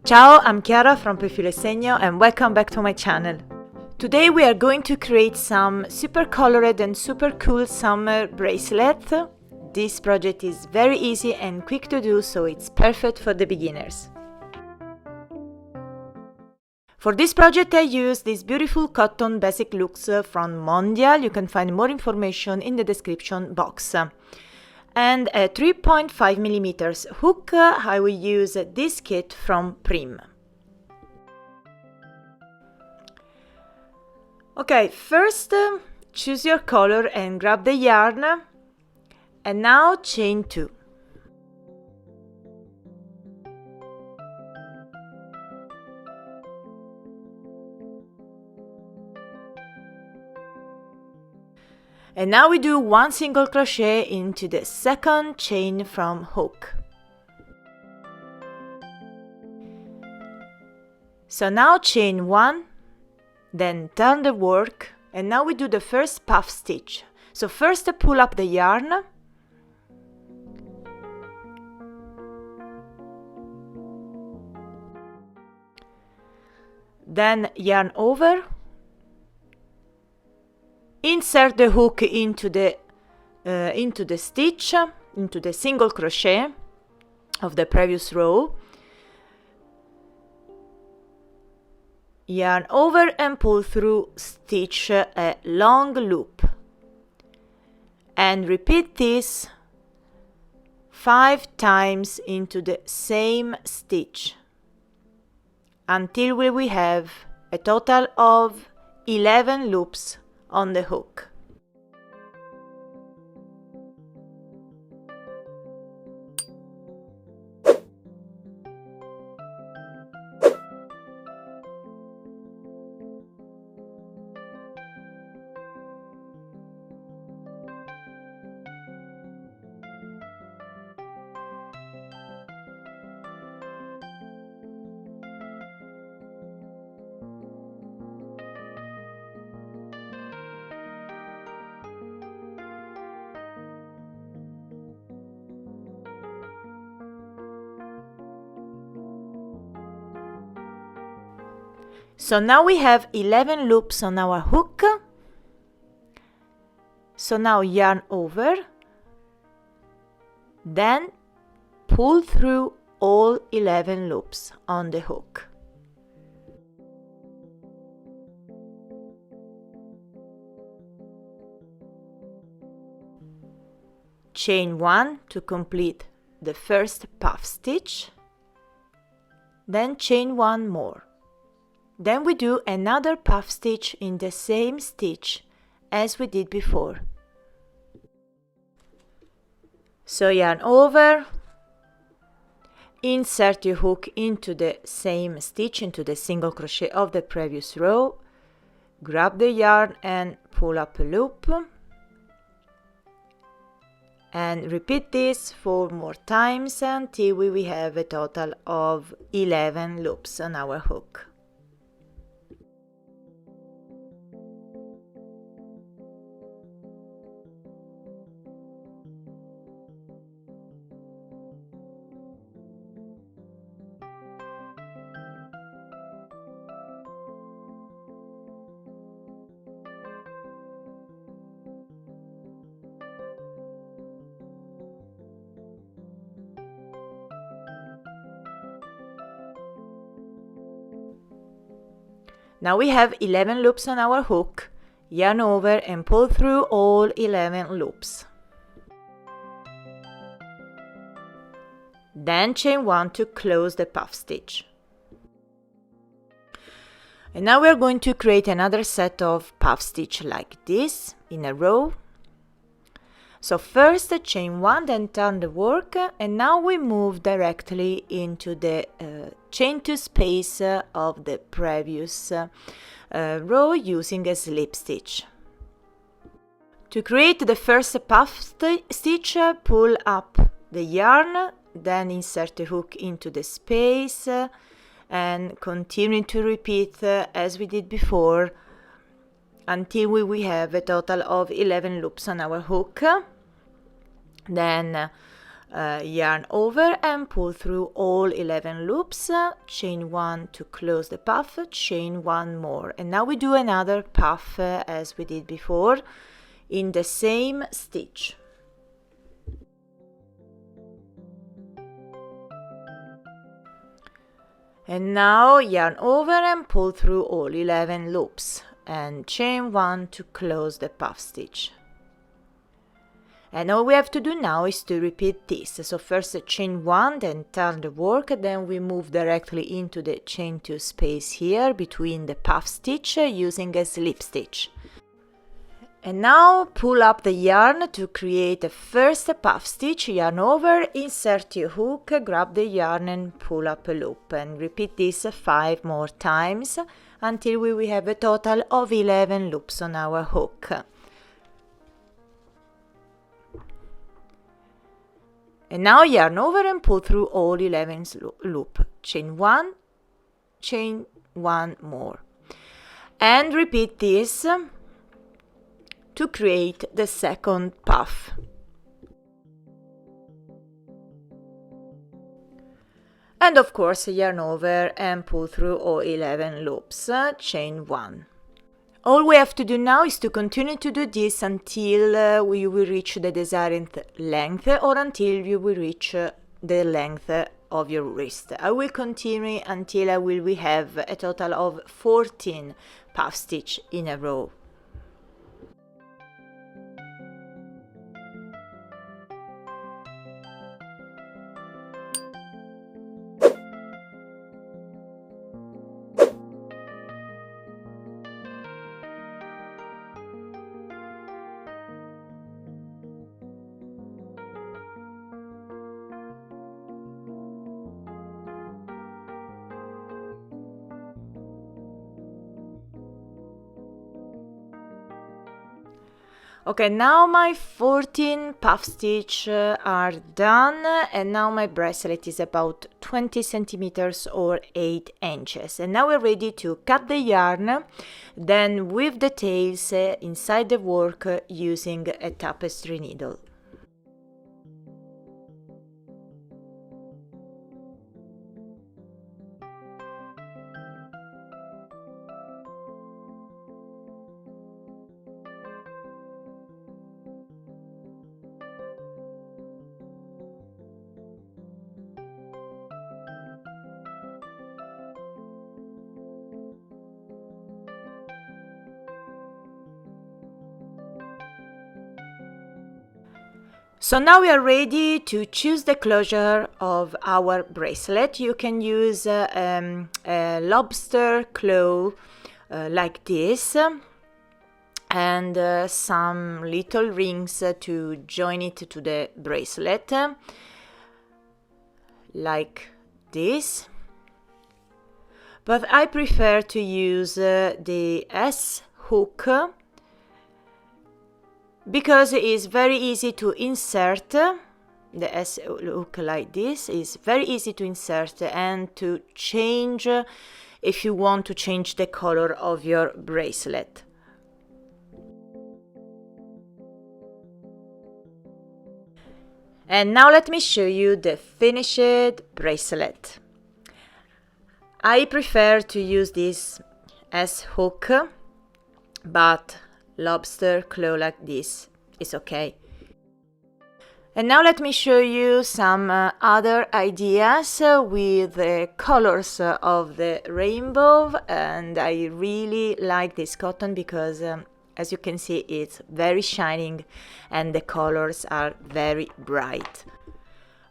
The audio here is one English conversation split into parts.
Ciao, I'm Chiara from Filo e Segno and welcome back to my channel. Today we are going to create some super colored and super cool summer bracelets. This project is very easy and quick to do, so it's perfect for the beginners. For this project I used these beautiful cotton basic looks from Mondial. You can find more information in the description box. And a 3.5mm hook. I will use this kit from Prim. Okay, first choose your color and grab the yarn, and now chain 2. And now we do one single crochet into the second chain from hook. So now chain 1, then turn the work, and now we do the first puff stitch. So first pull up the yarn, then yarn over, insert the hook into the stitch, into the single crochet of the previous row, yarn over and pull through, stitch a long loop, and repeat this 5 times into the same stitch until we have a total of 11 loops on the hook. So now we have 11 loops on our hook. So now yarn over, then pull through all 11 loops on the hook. Chain 1 to complete the first puff stitch, then chain 1 more. Then we do another puff stitch in the same stitch as we did before. So yarn over, insert your hook into the same stitch, into the single crochet of the previous row, grab the yarn and pull up a loop, and repeat this 4 more times until we have a total of 11 loops on our hook. Now we have 11 loops on our hook, yarn over and pull through all 11 loops. Then chain 1 to close the puff stitch. And now we are going to create another set of puff stitch like this in a row. So first chain 1, then turn the work, and now we move directly into the chain 2 space of the previous row using a slip stitch. To create the first puff stitch, pull up the yarn, then insert the hook into the space, and continue to repeat as we did before until we have a total of 11 loops on our hook. Then yarn over and pull through all 11 loops, chain 1 to close the puff, chain 1 more, and now we do another puff as we did before in the same stitch. And now yarn over and pull through all 11 loops and chain 1 to close the puff stitch. And all we have to do now is to repeat this. So first chain 1, then turn the work, then we move directly into the chain 2 space here between the puff stitch using a slip stitch. And now pull up the yarn to create the first puff stitch, yarn over, insert your hook, grab the yarn and pull up a loop, and repeat this 5 more times until we have a total of 11 loops on our hook. And now yarn over and pull through all 11 loop, chain 1, chain 1 more, and repeat this to create the second puff. And of course yarn over and pull through all 11 loops, chain 1. All we have to do now is to continue to do this until we will reach the desired length, or until you will reach the length of your wrist. I will continue until we have a total of 14 puff stitch in a row. Okay, now my 14 puff stitch are done, and now my bracelet is about 20 centimeters or 8 inches. And now we're ready to cut the yarn, then weave the tails inside the work using a tapestry needle. So now we are ready to choose the closure of our bracelet. You can use a lobster claw like this, and some little rings to join it to the bracelet, like this. But I prefer to use the S hook, because it is very easy to insert. The S hook like this is very easy to insert and to change if you want to change the color of your bracelet. And now let me show you the finished bracelet. I prefer to use this S hook, but lobster claw like this is okay. And now let me show you some other ideas with the colors of the rainbow. And I really like this cotton because as you can see, it's very shining and the colors are very bright.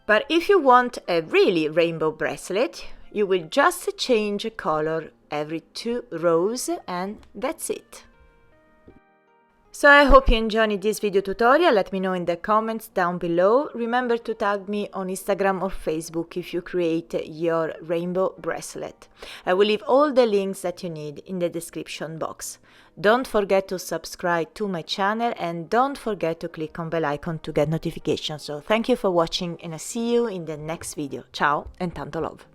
But if you want a really rainbow bracelet, you will just change color every 2 rows, and that's it. So I hope you enjoyed this video tutorial. Let me know in the comments down below. Remember to tag me on Instagram or Facebook if you create your rainbow bracelet. I will leave all the links that you need in the description box. Don't forget to subscribe to my channel and don't forget to click on bell icon to get notifications. So thank you for watching and I'll see you in the next video. Ciao and tanto love!